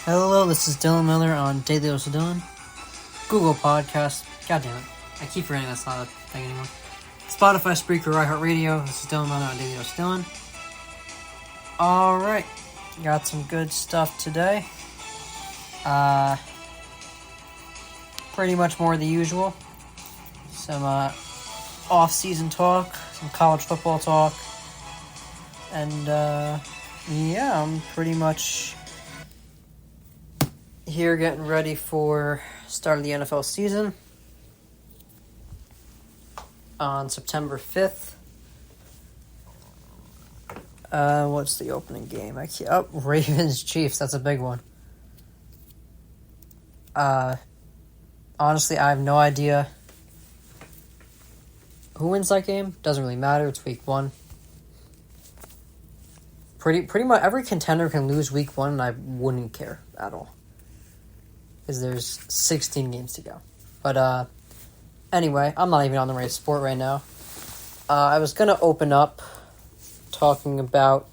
Hello, this is Dylan Miller on Daily Dose of Dylan, Google Podcast. God damn it, I keep forgetting that's not a thing anymore. Spotify, Spreaker, iHeartRadio. This is Dylan Miller on Daily Dose of Dylan. Alright, got some good stuff today. Pretty much more of the usual. Some off-season talk, some college football talk, and yeah, I'm pretty much here getting ready for start of the NFL season on September 5th. What's the opening game? Ravens-Chiefs. That's a big one. Honestly, I have no idea who wins that game. Doesn't really matter. It's week 1. Pretty much every contender can lose week 1, and I wouldn't care at all, because there's 16 games to go. But anyway, I'm not even on the right sport right now. I was going to open up talking about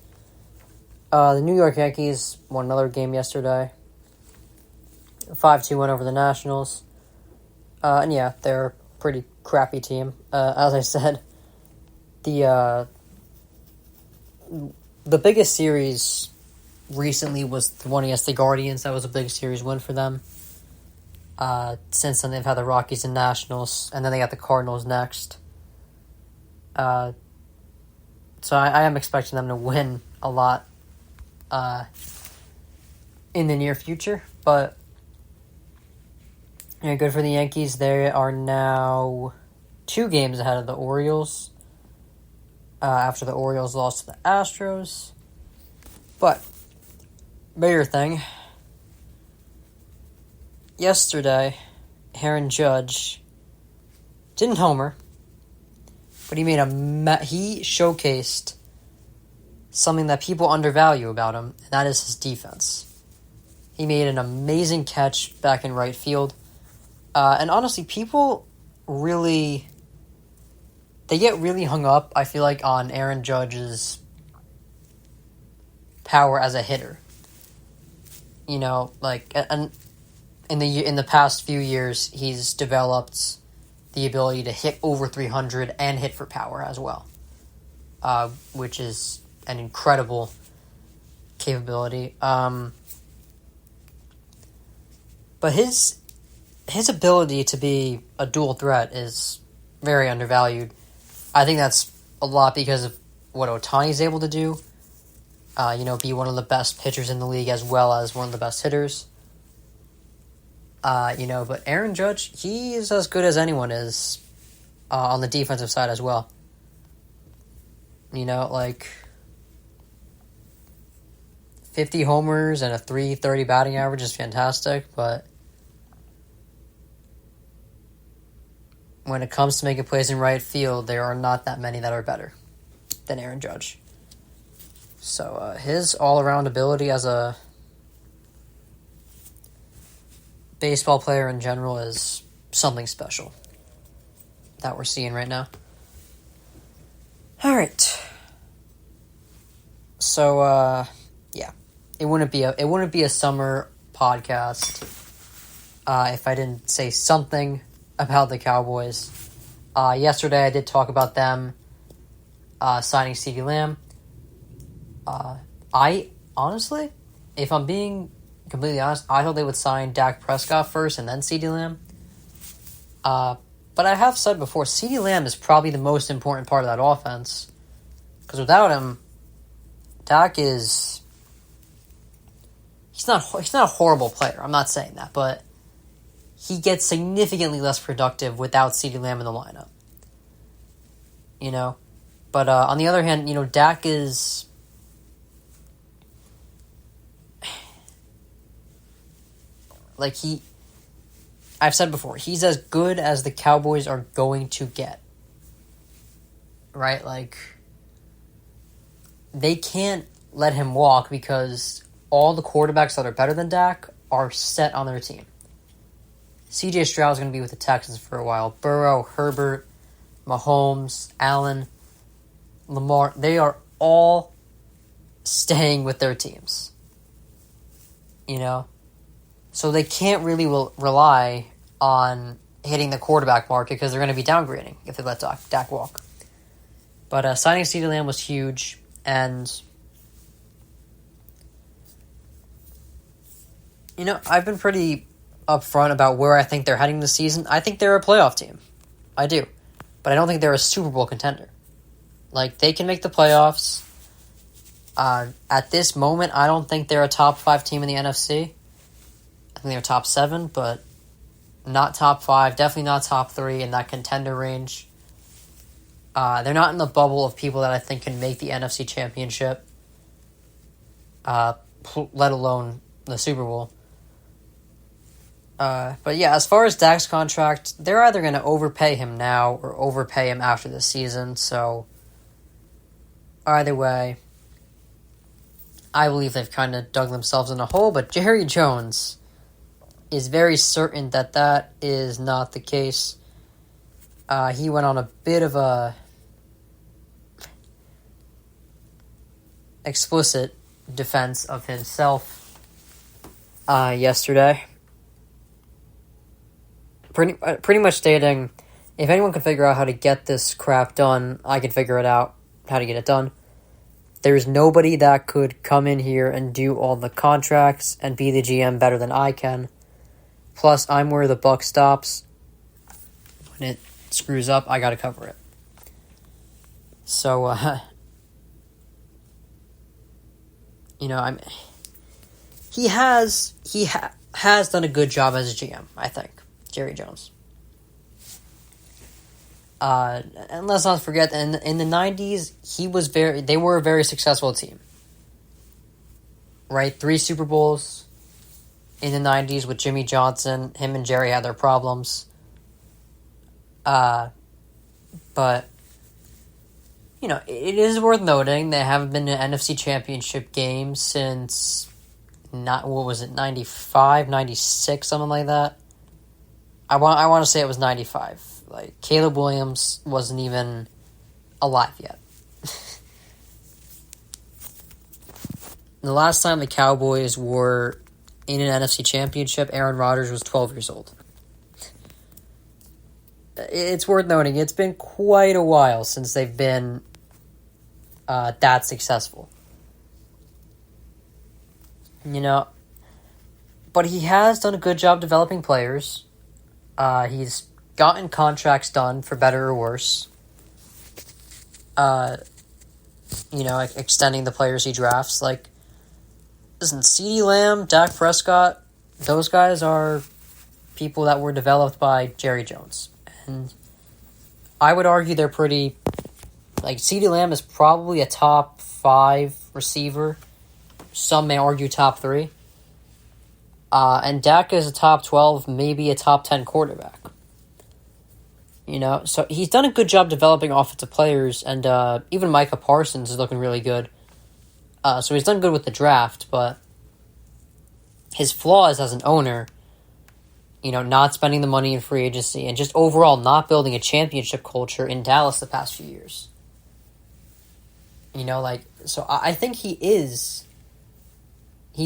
the New York Yankees won another game yesterday. 5-2 win over the Nationals. And yeah, they're a pretty crappy team. As I said, the biggest series recently was the one against the Guardians. That was a big series win for them. Since then, they've had the Rockies and Nationals, and then they got the Cardinals next. So I am expecting them to win a lot in the near future. But yeah, good for the Yankees. They are now 2 games ahead of the Orioles after the Orioles lost to the Astros. But bigger thing, yesterday, Aaron Judge didn't homer, but he he showcased something that people undervalue about him, and that is his defense. He made an amazing catch back in right field, and honestly, people they get really hung up, I feel like, on Aaron Judge's power as a hitter. You know, like, and in the past few years, he's developed the ability to hit over 300 and hit for power as well, which is an incredible capability. But his ability to be a dual threat is very undervalued. I think that's a lot because of what Ohtani's able to do. Be one of the best pitchers in the league as well as one of the best hitters. But Aaron Judge, he is as good as anyone is on the defensive side as well. 50 homers and a .330 batting average is fantastic, but when it comes to making plays in right field, there are not that many that are better than Aaron Judge. So his all-around ability as a baseball player in general is something special that we're seeing right now. All right. So yeah, it wouldn't be a summer podcast if I didn't say something about the Cowboys. Yesterday I did talk about them signing CeeDee Lamb. I honestly, if I'm being completely honest, I thought they would sign Dak Prescott first and then CeeDee Lamb. But I have said before, CeeDee Lamb is probably the most important part of that offense, because without him, Dak is he's not a horrible player. I'm not saying that, but he gets significantly less productive without CeeDee Lamb in the lineup. But on the other hand, Dak is I've said before, he's as good as the Cowboys are going to get. Right? Like, they can't let him walk because all the quarterbacks that are better than Dak are set on their team. CJ Stroud is going to be with the Texans for a while. Burrow, Herbert, Mahomes, Allen, Lamar, they are all staying with their teams. So they can't really rely on hitting the quarterback market because they're going to be downgrading if they let Dak walk. But signing CeeDee Lamb was huge, and I've been pretty upfront about where I think they're heading this season. I think they're a playoff team. I do. But I don't think they're a Super Bowl contender. Like, they can make the playoffs. At this moment, I don't think they're a top 5 team in the NFC. I think they're top 7, but not top 5. Definitely not top 3 in that contender range. They're not in the bubble of people that I think can make the NFC Championship, let alone the Super Bowl. But yeah, as far as Dak's contract, they're either going to overpay him now or overpay him after the season. So either way, I believe they've kind of dug themselves in a hole. But Jerry Jones is very certain that is not the case. He went on a bit of a explicit defense of himself yesterday. Pretty much stating, if anyone can figure out how to get this crap done, I can figure it out, how to get it done. There's nobody that could come in here and do all the contracts and be the GM better than I can. Plus, I'm where the buck stops. When it screws up, I gotta cover it. So, he has done a good job as a GM, I think. Jerry Jones. And let's not forget that in the 90s, they were a very successful team. Right? 3 Super Bowls in the 90s with Jimmy Johnson. Him and Jerry had their problems. But, it is worth noting they haven't been in an NFC Championship game since, 95, 96, something like that. I want to say it was 95. Like, Caleb Williams wasn't even alive yet. The last time the Cowboys were in an NFC Championship, Aaron Rodgers was 12 years old. It's worth noting, it's been quite a while since they've been that successful. But he has done a good job developing players. He's gotten contracts done, for better or worse. Extending the players he drafts. Like, listen, CeeDee Lamb, Dak Prescott, those guys are people that were developed by Jerry Jones. And I would argue they're pretty... Like, CeeDee Lamb is probably a top 5 receiver. Some may argue top 3. And Dak is a top 12, maybe a top 10 quarterback. So he's done a good job developing offensive players, and even Micah Parsons is looking really good. So he's done good with the draft, but his flaws as an owner, not spending the money in free agency, and just overall not building a championship culture in Dallas the past few years. So I think he's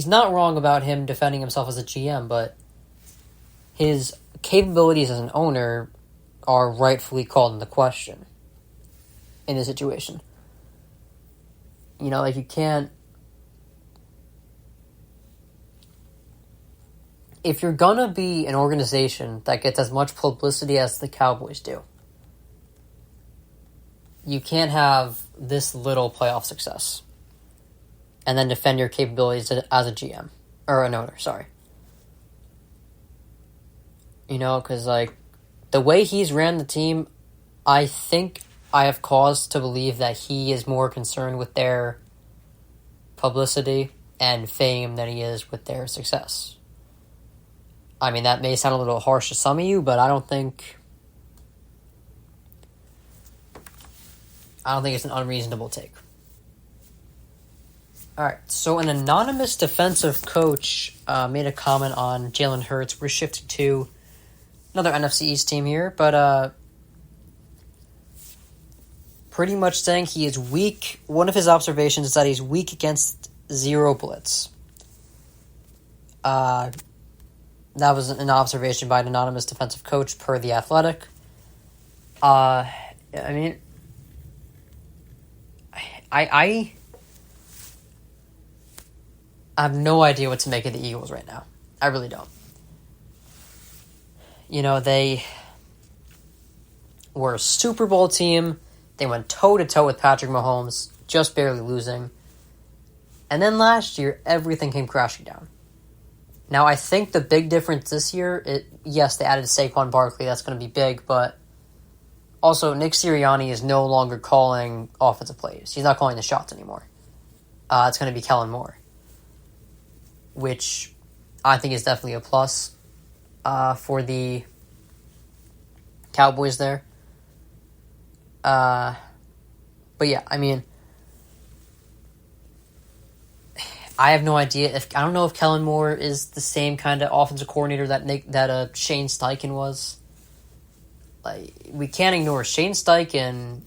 not wrong about him defending himself as a GM, but his capabilities as an owner are rightfully called into question in this situation. You can't... If you're gonna be an organization that gets as much publicity as the Cowboys do, you can't have this little playoff success and then defend your capabilities as a GM. Or an owner, sorry. Because, the way he's ran the team, I think I have cause to believe that he is more concerned with their publicity and fame than he is with their success. I mean, that may sound a little harsh to some of you, but I don't think it's an unreasonable take. Alright, so an anonymous defensive coach made a comment on Jalen Hurts. We're shifting to another NFC East team here, but pretty much saying he is weak. One of his observations is that he's weak against zero blitz. That was an observation by an anonymous defensive coach per The Athletic. I mean, I have no idea what to make of the Eagles right now. I really don't. They were a Super Bowl team. They went toe-to-toe with Patrick Mahomes, just barely losing. And then last year, everything came crashing down. Now, I think the big difference this year, yes, they added Saquon Barkley. That's going to be big, but also Nick Sirianni is no longer calling offensive plays. He's not calling the shots anymore. It's going to be Kellen Moore, which I think is definitely a plus for the Cowboys there. But yeah, I mean, I have no idea I don't know if Kellen Moore is the same kind of offensive coordinator that Shane Steichen was. Like, we can't ignore Shane Steichen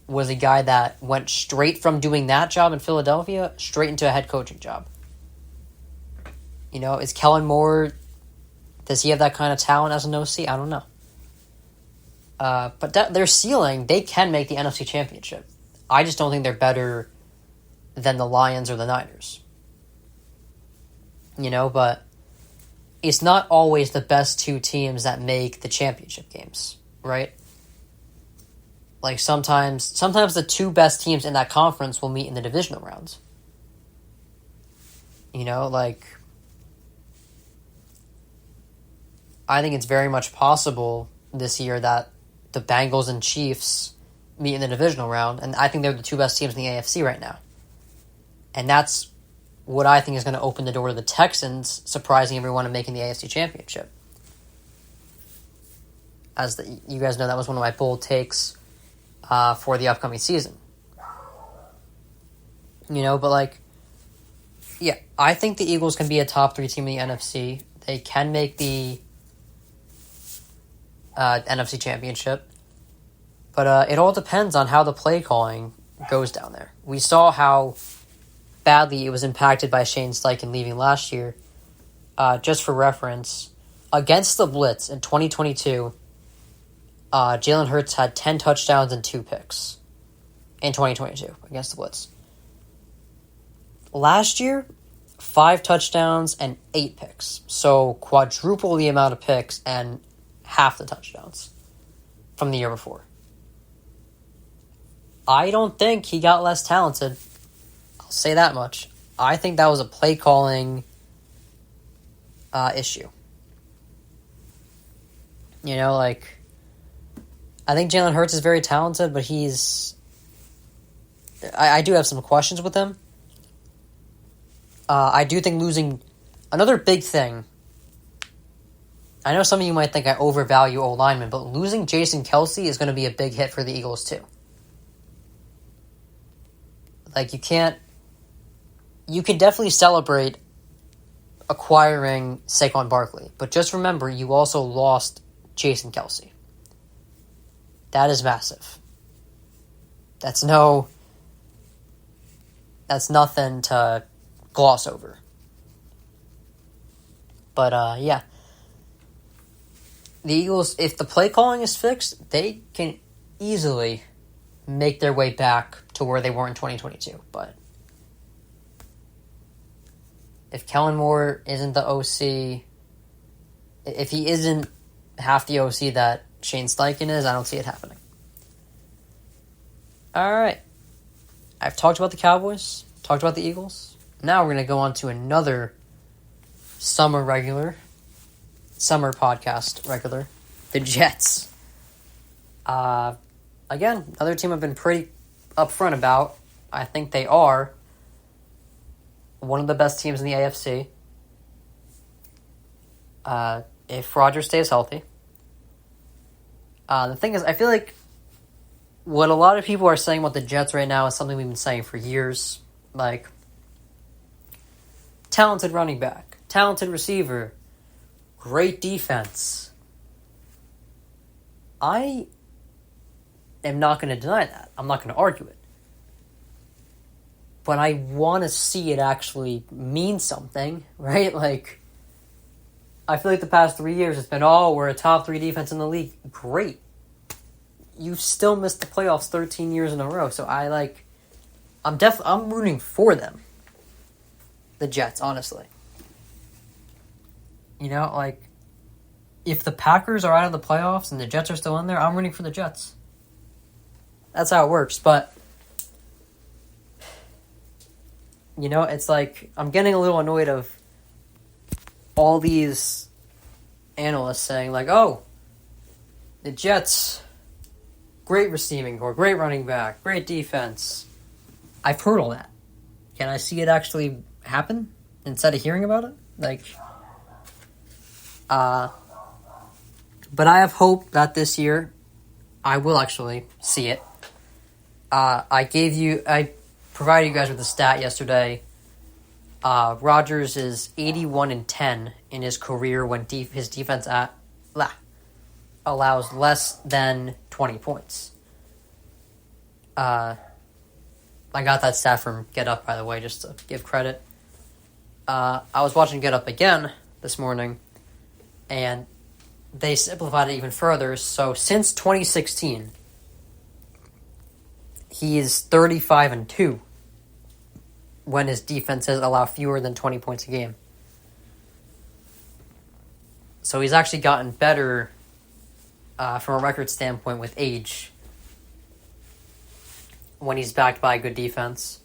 was a guy that went straight from doing that job in Philadelphia straight into a head coaching job. Is Kellen Moore, does he have that kind of talent as an OC? I don't know. But their ceiling, they can make the NFC Championship. I just don't think they're better than the Lions or the Niners. But it's not always the best two teams that make the championship games, right? Like sometimes the two best teams in that conference will meet in the divisional rounds. I think it's very much possible this year that the Bengals and Chiefs meet in the divisional round, and I think they're the two best teams in the AFC right now. And that's what I think is going to open the door to the Texans surprising everyone and making the AFC Championship. You guys know, that was one of my bold takes for the upcoming season. But yeah, I think the Eagles can be a top 3 team in the NFC. They can make the NFC Championship. But it all depends on how the play calling goes down there. We saw how badly it was impacted by Shane Steichen leaving last year. Just for reference, against the Blitz in 2022, Jalen Hurts had 10 touchdowns and 2 picks in 2022 against the Blitz. Last year, 5 touchdowns and 8 picks. So quadruple the amount of picks and half the touchdowns from the year before. I don't think he got less talented. I'll say that much. I think that was a play calling issue. I think Jalen Hurts is very talented, but I do have some questions with him. I do think losing... Another big thing, I know some of you might think I overvalue O-linemen, but losing Jason Kelce is going to be a big hit for the Eagles too. You can definitely celebrate acquiring Saquon Barkley, but just remember, you also lost Jason Kelce. That is massive. That's nothing to gloss over. But, yeah. The Eagles, if the play calling is fixed, they can easily make their way back to where they were in 2022. But if Kellen Moore isn't the OC, if he isn't half the OC that Shane Steichen is, I don't see it happening. All right. I've talked about the Cowboys, talked about the Eagles. Now we're going to go on to another summer podcast regular, the Jets. Again, another team I've been pretty upfront about. I think they are one of the best teams in the AFC. If Rodgers stays healthy. The thing is, I feel like what a lot of people are saying about the Jets right now is something we've been saying for years. Like, talented running back, talented receiver, great defense. I am not going to deny that. I'm not going to argue it. But I want to see it actually mean something, right? Like, I feel like the past 3 years it's been, oh, we're a top 3 defense in the league. Great. You've still missed the playoffs 13 years in a row, so I'm rooting for them. The Jets, honestly. You know, like, if the Packers are out of the playoffs and the Jets are still in there, I'm rooting for the Jets. That's how it works, but you know, it's like I'm getting a little annoyed of all these analysts saying like, "Oh, the Jets, great receiving core, great running back, great defense." I've heard all that. Can I see it actually happen instead of hearing about it? Like, but I have hope that this year I will actually see it. I provided you guys with a stat yesterday. Rodgers is 81-10 in his career when his defense allows less than 20 points. I got that stat from Get Up, by the way, just to give credit. I was watching Get Up again this morning, and they simplified it even further. So since 2016, he is 35-2 when his defenses allow fewer than 20 points a game. So he's actually gotten better from a record standpoint with age when he's backed by a good defense.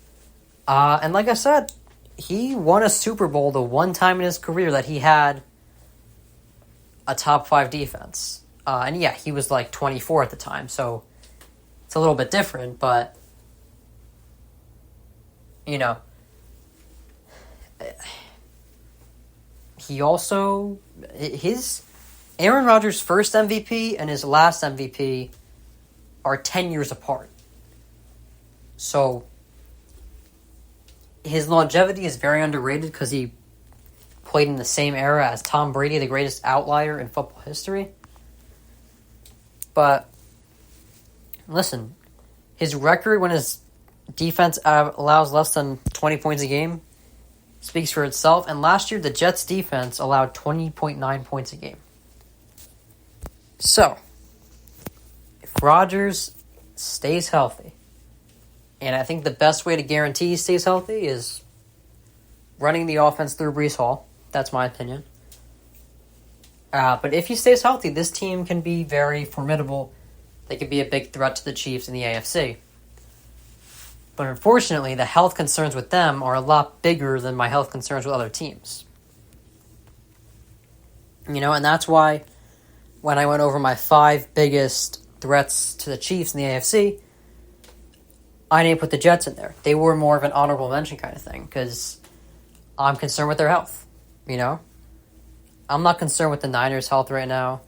And like I said, he won a Super Bowl the one time in his career that he had a top 5 defense. And yeah, he was like 24 at the time, so it's a little bit different, but you know, he also, Aaron Rodgers' first MVP and his last MVP are 10 years apart. So his longevity is very underrated because he played in the same era as Tom Brady, the greatest outlier in football history. But listen, his record when his defense allows less than 20 points a game speaks for itself. And last year, the Jets' defense allowed 20.9 points a game. So, if Rodgers stays healthy, and I think the best way to guarantee he stays healthy is running the offense through Breece Hall. That's my opinion. But if he stays healthy, this team can be very formidable. They could be a big threat to the Chiefs in the AFC. But unfortunately, the health concerns with them are a lot bigger than my health concerns with other teams. You know, and that's why when I went over my 5 biggest threats to the Chiefs in the AFC, I didn't put the Jets in there. They were more of an honorable mention kind of thing because I'm concerned with their health, you know? I'm not concerned with the Niners' health right now,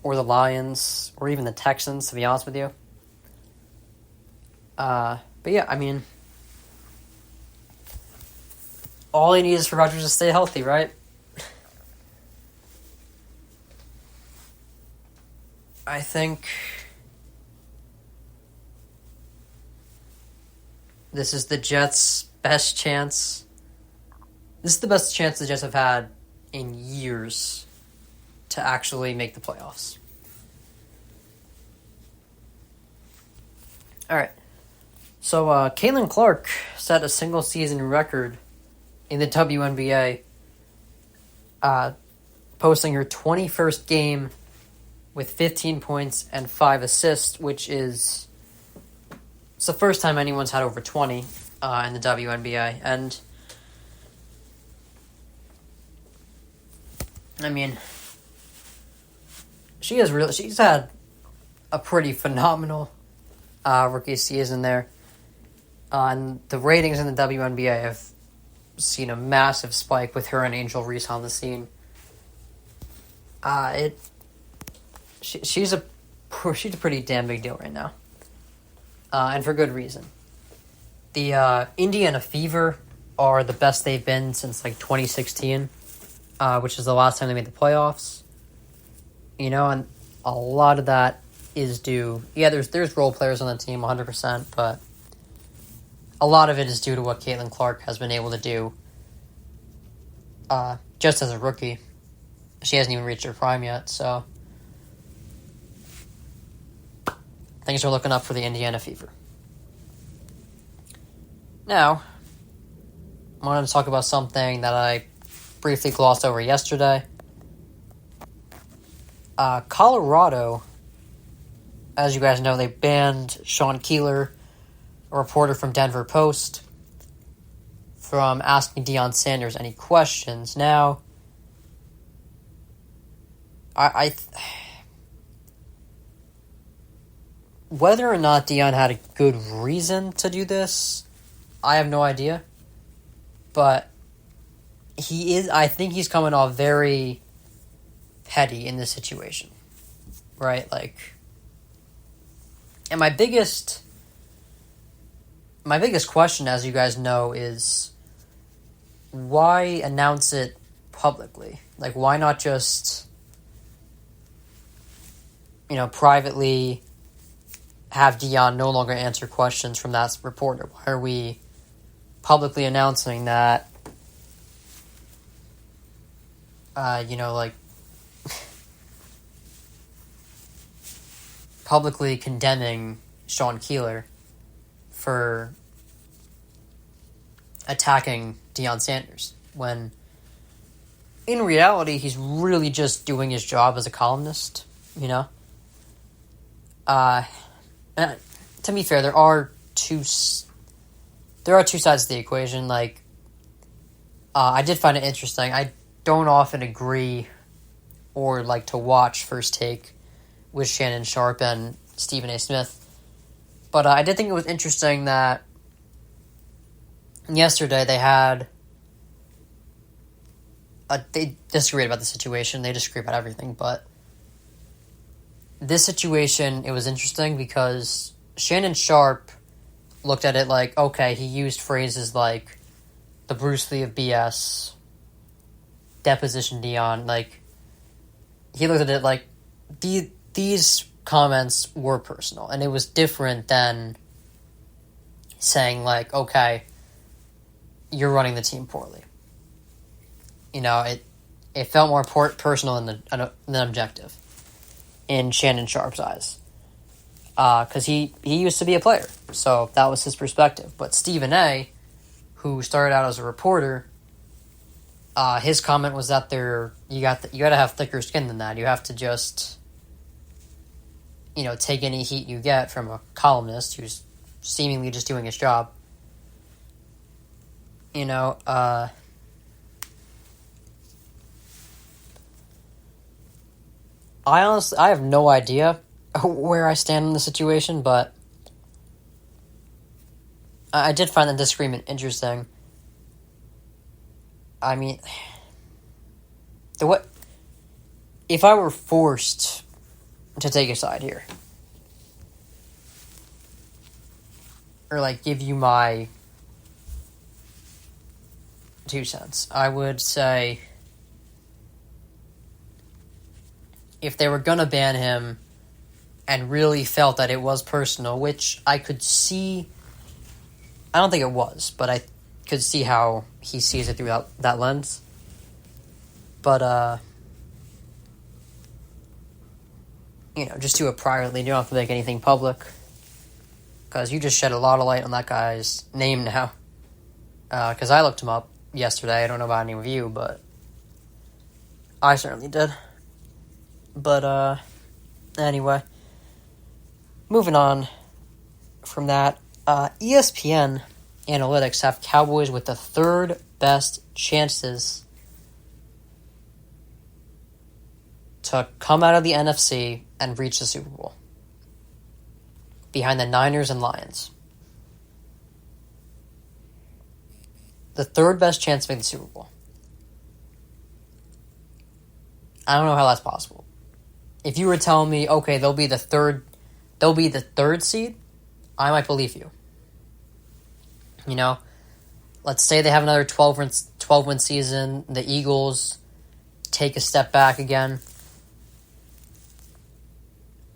or the Lions, or even the Texans, to be honest with you. But yeah, I mean, all he needs is for Rodgers to stay healthy, right? I think this is the Jets' best chance. This is the best chance the Jets have had in years to actually make the playoffs. All right. So, Caitlin Clark set a single-season record in the WNBA, posting her 21st game with 15 points and 5 assists, which is it's the first time anyone's had over 20 in the WNBA. And, I mean, she's had a pretty phenomenal rookie season there. And the ratings in the WNBA have seen a massive spike with her and Angel Reese on the scene. She's a pretty damn big deal right now, and for good reason. The Indiana Fever are the best they've been since like 2016, which is the last time they made the playoffs. You know, and a lot of that is due. Yeah, there's role players on the team, 100%, but a lot of it is due to what Caitlin Clark has been able to do just as a rookie. She hasn't even reached her prime yet, so things are looking up for the Indiana Fever. Now, I wanted to talk about something that I briefly glossed over yesterday. Colorado, as you guys know, they banned Sean Keeler, a reporter from Denver Post, from asking Deion Sanders any questions. Now, whether or not Deion had a good reason to do this, I have no idea. But I think he's coming off very petty in this situation. Right? Like, and my biggest question, as you guys know, is why announce it publicly? Like, why not just, privately have Deion no longer answer questions from that reporter? Why are we publicly announcing that, publicly condemning Sean Keeler for attacking Deion Sanders, when in reality he's really just doing his job as a columnist, to be fair, there are two sides to the equation. Like, I did find it interesting. I don't often agree or like to watch First Take with Shannon Sharpe and Stephen A. Smith, but I did think it was interesting that yesterday they disagreed about the situation. They disagree about everything, but this situation, it was interesting because Shannon Sharpe looked at it like, okay, he used phrases like the Bruce Lee of BS, deposition Deion. Like, he looked at it like these comments were personal, and it was different than saying like, okay, you're running the team poorly. It felt more personal than objective in Shannon Sharpe's eyes. Because he used to be a player, so that was his perspective. But Stephen A., who started out as a reporter, his comment was that you got to have thicker skin than that. You have to just, take any heat you get from a columnist who's seemingly just doing his job. I have no idea where I stand in the situation, but I did find the disagreement interesting. I mean, if I were forced to take a side here, or like give you my 2 cents, I would say if they were gonna ban him and really felt that it was personal, which I could see, I don't think it was, but I could see how he sees it through that lens. But, just do it privately. You don't have to make anything public, because you just shed a lot of light on that guy's name now. Because I looked him up yesterday. I don't know about any of you, but I certainly did. But, anyway, moving on from that, ESPN analytics have Cowboys with the third best chances to come out of the NFC and reach the Super Bowl, behind the Niners and Lions. The third best chance to make the Super Bowl. I don't know how that's possible. If you were telling me, okay, they'll be the third seed, I might believe you. Let's say they have another 12-win season, the Eagles take a step back again,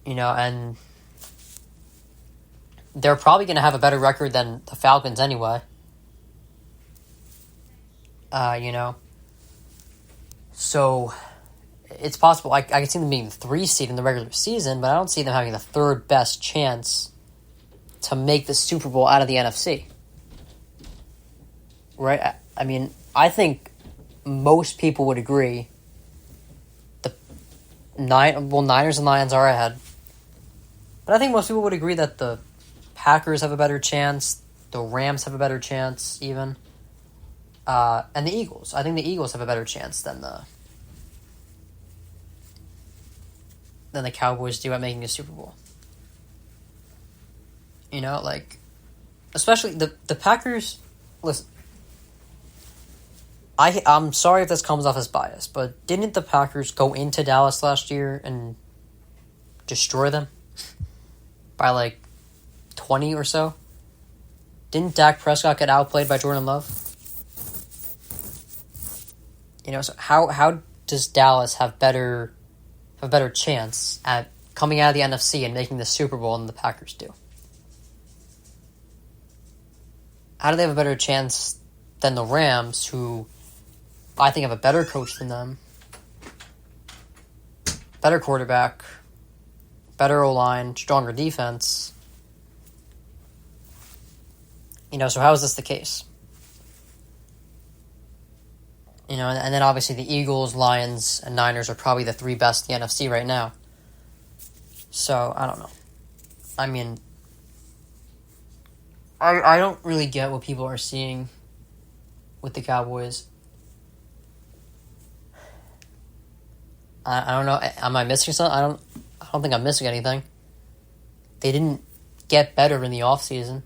and they're probably going to have a better record than the Falcons anyway. So it's possible. I can see them being the 3 seed in the regular season, but I don't see them having the third best chance to make the Super Bowl out of the NFC. Right? I mean, I think most people would agree the Niners and Lions are ahead. But I think most people would agree that the Packers have a better chance, the Rams have a better chance, even. And the Eagles. I think the Eagles have a better chance than the Cowboys do at making a Super Bowl. You know, like, especially the Packers. Listen, I'm sorry if this comes off as bias, but didn't the Packers go into Dallas last year and destroy them by like 20 or so? Didn't Dak Prescott get outplayed by Jordan Love? You know, so how does Dallas have a better chance at coming out of the NFC and making the Super Bowl than the Packers do? How do they have a better chance than the Rams, who I think have a better coach than them, better quarterback, better O-line, stronger defense? You know, so how is this the case? You know, and then obviously the Eagles, Lions, and Niners are probably the 3 best in the NFC right now. So, I don't know. I mean, I don't really get what people are seeing with the Cowboys. I don't know. Am I missing something? I don't think I'm missing anything. They didn't get better in the offseason.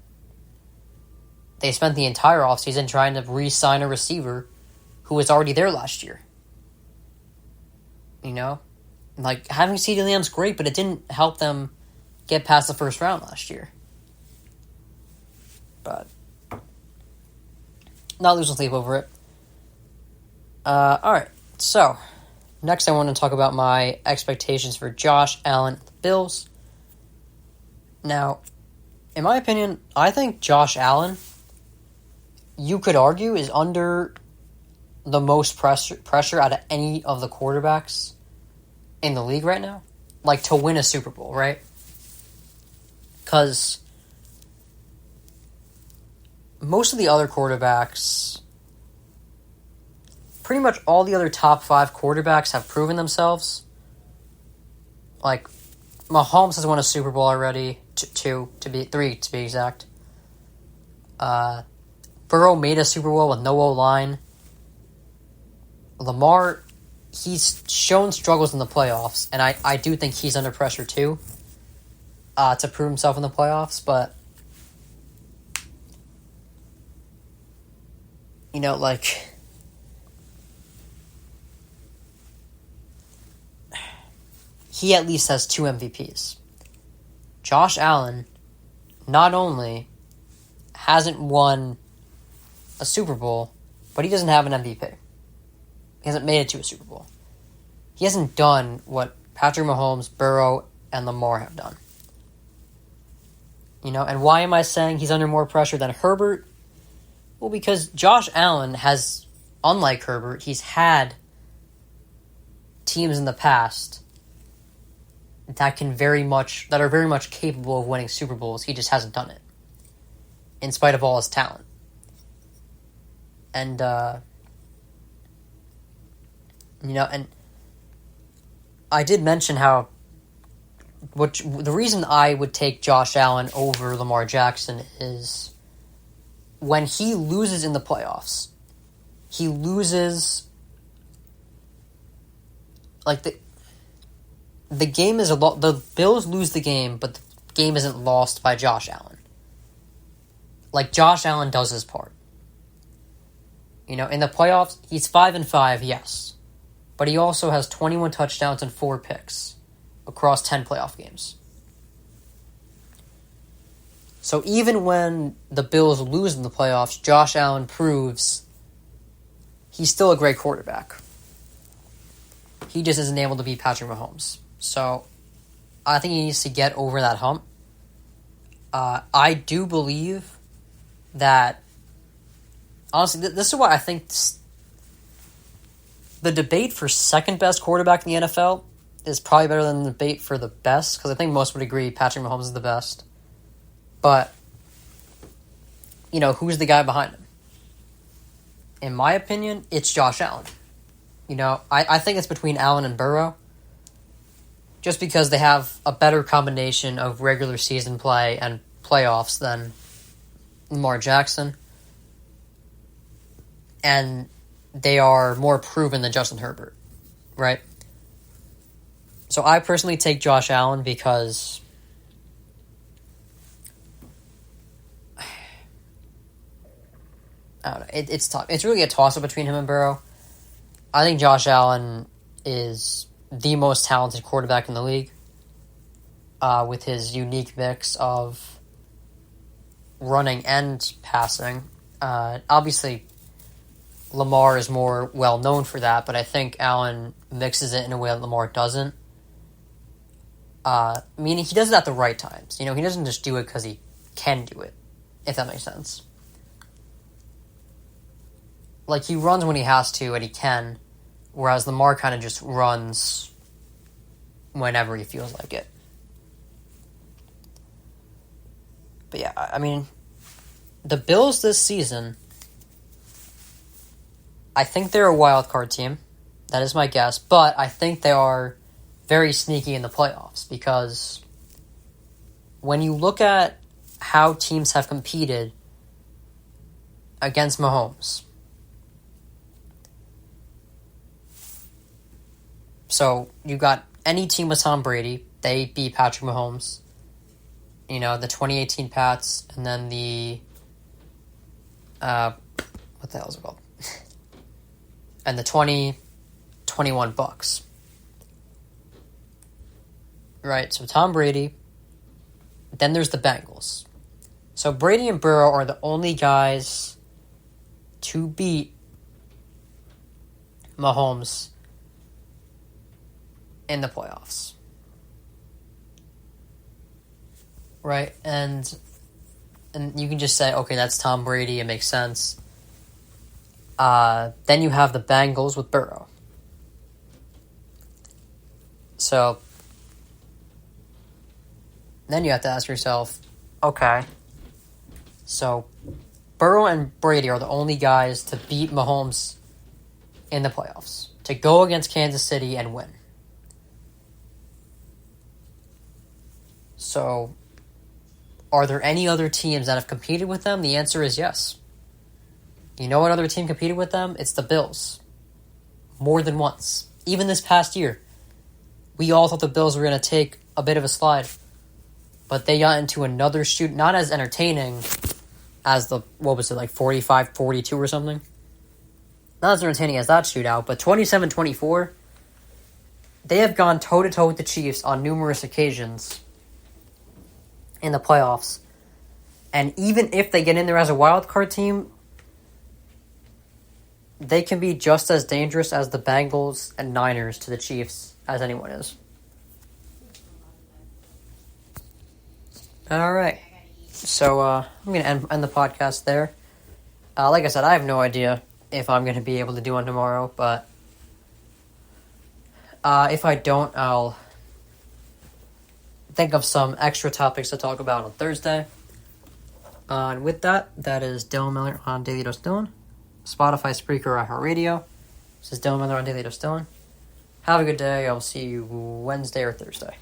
They spent the entire offseason trying to re-sign a receiver who was already there last year. You know? Like, having CeeDee Lamb's great, but it didn't help them get past the first round last year. But not losing sleep over it. Alright, so next I want to talk about my expectations for Josh Allen and the Bills. Now, in my opinion, I think Josh Allen, you could argue, is under the most pressure out of any of the quarterbacks in the league right now. Like, to win a Super Bowl, right? Because most of the other quarterbacks, pretty much all the other top 5 quarterbacks have proven themselves. Like, Mahomes has won a Super Bowl already, 3 to be exact. Burrow made a Super Bowl with no O-line. Lamar, he's shown struggles in the playoffs, and I do think he's under pressure too, to prove himself in the playoffs, but you know, like, he at least has 2 MVPs. Josh Allen not only hasn't won a Super Bowl, but he doesn't have an MVP. He hasn't made it to a Super Bowl. He hasn't done what Patrick Mahomes, Burrow, and Lamar have done. You know, and why am I saying he's under more pressure than Herbert? Well, because Josh Allen has, unlike Herbert, he's had teams in the past that are very much capable of winning Super Bowls. He just hasn't done it, in spite of all his talent. And you know, and I did mention how the reason I would take Josh Allen over Lamar Jackson is when he loses in the playoffs, he loses, like, the game is the Bills lose the game, but the game isn't lost by Josh Allen. Like, Josh Allen does his part. You know, in the playoffs, he's 5-5, yes. But he also has 21 touchdowns and 4 picks across 10 playoff games. So even when the Bills lose in the playoffs, Josh Allen proves he's still a great quarterback. He just isn't able to beat Patrick Mahomes. So I think he needs to get over that hump. I do believe that, honestly, this is why I think the debate for second best quarterback in the NFL is probably better than the debate for the best, because I think most would agree Patrick Mahomes is the best. But, who's the guy behind him? In my opinion, it's Josh Allen. I think it's between Allen and Burrow, just because they have a better combination of regular season play and playoffs than Lamar Jackson. And they are more proven than Justin Herbert, right? So I personally take Josh Allen because I don't know. It's tough. It's really a toss-up between him and Burrow. I think Josh Allen is the most talented quarterback in the league, with his unique mix of running and passing. Obviously, Lamar is more well-known for that, but I think Allen mixes it in a way that Lamar doesn't. Meaning he does it at the right times. He doesn't just do it because he can do it, if that makes sense. Like, he runs when he has to and he can, whereas Lamar kind of just runs whenever he feels like it. But yeah, I mean, the Bills this season, I think they're a wild card team. That is my guess. But I think they are very sneaky in the playoffs, because when you look at how teams have competed against Mahomes, so you got any team with Tom Brady, they beat Patrick Mahomes. The 2018 Pats, and then the what the hell is it called? And the 2021 Bucks. Right, so Tom Brady. Then there's the Bengals. So Brady and Burrow are the only guys to beat Mahomes in the playoffs. Right, and you can just say, okay, that's Tom Brady, it makes sense. Then you have the Bengals with Burrow. So then you have to ask yourself, okay, so Burrow and Brady are the only guys to beat Mahomes in the playoffs, to go against Kansas City and win. So, are there any other teams that have competed with them? The answer is yes. You know what other team competed with them? It's the Bills. More than once. Even this past year. We all thought the Bills were going to take a bit of a slide. But they got into another shoot, not as entertaining as the, 45-42 or something? Not as entertaining as that shootout, but 27-24, they have gone toe-to-toe with the Chiefs on numerous occasions in the playoffs. And even if they get in there as a wild card team, they can be just as dangerous as the Bengals and Niners to the Chiefs as anyone is. All right. So I'm going to end the podcast there. Like I said, I have no idea if I'm going to be able to do one tomorrow, but if I don't, I'll think of some extra topics to talk about on Thursday. And with that, that is Dylan Miller on Daily Dose Dylan, Spotify, Spreaker, iHeartRadio. This is Dylan Miller on Daily Dose Dylan. Have a good day. I'll see you Wednesday or Thursday.